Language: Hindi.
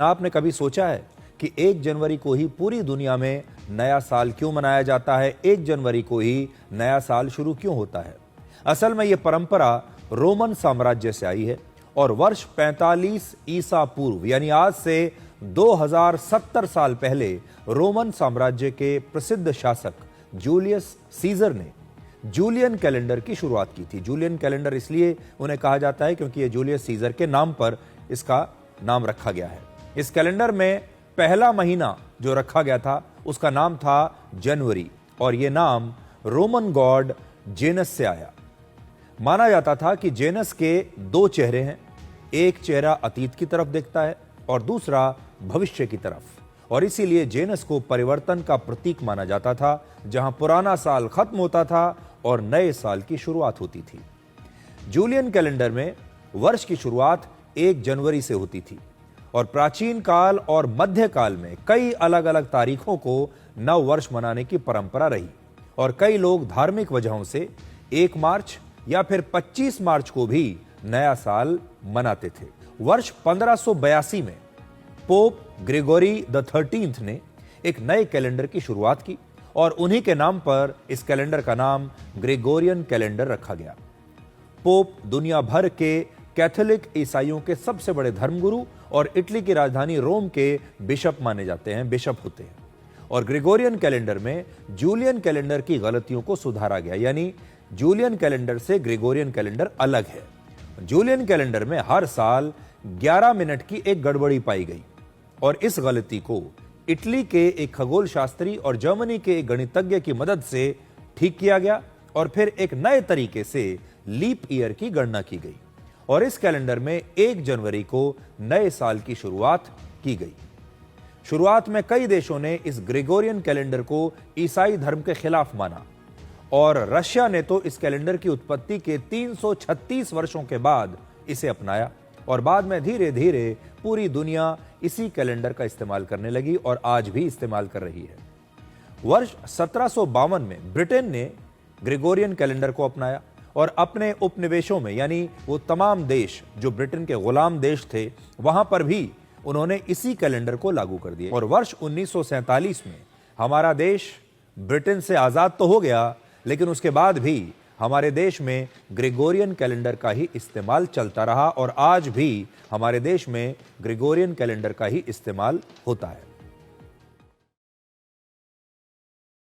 आपने कभी सोचा है कि 1 जनवरी को ही पूरी दुनिया में नया साल क्यों मनाया जाता है? 1 जनवरी को ही नया साल शुरू क्यों होता है? असल में यह परंपरा रोमन साम्राज्य से आई है और वर्ष 45 ईसा पूर्व यानी आज से 2070 साल पहले रोमन साम्राज्य के प्रसिद्ध शासक जूलियस सीजर ने जूलियन कैलेंडर की शुरुआत की थी। जूलियन कैलेंडर इसलिए उन्हें कहा जाता है क्योंकि यह जूलियस सीजर के नाम पर इसका नाम रखा गया है। इस कैलेंडर में पहला महीना जो रखा गया था उसका नाम था जनवरी और यह नाम रोमन गॉड जेनस से आया। माना जाता था कि जेनस के 2 चेहरे हैं, एक चेहरा अतीत की तरफ देखता है और दूसरा भविष्य की तरफ, और इसीलिए जेनस को परिवर्तन का प्रतीक माना जाता था, जहां पुराना साल खत्म होता था और नए साल की शुरुआत होती थी। जूलियन कैलेंडर में वर्ष की शुरुआत 1 जनवरी से होती थी और प्राचीन काल और मध्य काल में कई अलग अलग तारीखों को नव वर्ष मनाने की परंपरा रही और कई लोग धार्मिक वजहों से 1 मार्च या फिर 25 मार्च को भी नया साल मनाते थे। वर्ष 1582 में पोप ग्रेगोरी द 13th ने एक नए कैलेंडर की शुरुआत की और उन्हीं के नाम पर इस कैलेंडर का नाम ग्रेगोरियन कैलेंडर रखा गया। पोप दुनिया भर के कैथोलिक ईसाइयों के सबसे बड़े धर्मगुरु और इटली की राजधानी रोम के बिशप माने जाते हैं, बिशप होते हैं। और ग्रेगोरियन कैलेंडर में जूलियन कैलेंडर की गलतियों को सुधारा गया, यानी जूलियन कैलेंडर से ग्रेगोरियन कैलेंडर अलग है। जूलियन कैलेंडर में हर साल 11 मिनट की एक गड़बड़ी पाई गई और इस गलती को इटली के एक खगोल शास्त्री और जर्मनी के एक गणितज्ञ की मदद से ठीक किया गया और फिर एक नए तरीके से लीप ईयर की गणना की गई और इस कैलेंडर में 1 जनवरी को नए साल की शुरुआत की गई। शुरुआत में कई देशों ने इस ग्रेगोरियन कैलेंडर को ईसाई धर्म के खिलाफ माना और रशिया ने तो इस कैलेंडर की उत्पत्ति के 336 वर्षों के बाद इसे अपनाया और बाद में धीरे धीरे पूरी दुनिया इसी कैलेंडर का इस्तेमाल करने लगी और आज भी इस्तेमाल कर रही है। वर्ष 1752 में ब्रिटेन ने ग्रेगोरियन कैलेंडर को अपनाया और अपने उपनिवेशों में, यानी वो तमाम देश जो ब्रिटेन के गुलाम देश थे, वहां पर भी उन्होंने इसी कैलेंडर को लागू कर दिया। और वर्ष 1947 में हमारा देश ब्रिटेन से आजाद तो हो गया, लेकिन उसके बाद भी हमारे देश में ग्रेगोरियन कैलेंडर का ही इस्तेमाल चलता रहा और आज भी हमारे देश में ग्रेगोरियन कैलेंडर का ही इस्तेमाल होता है।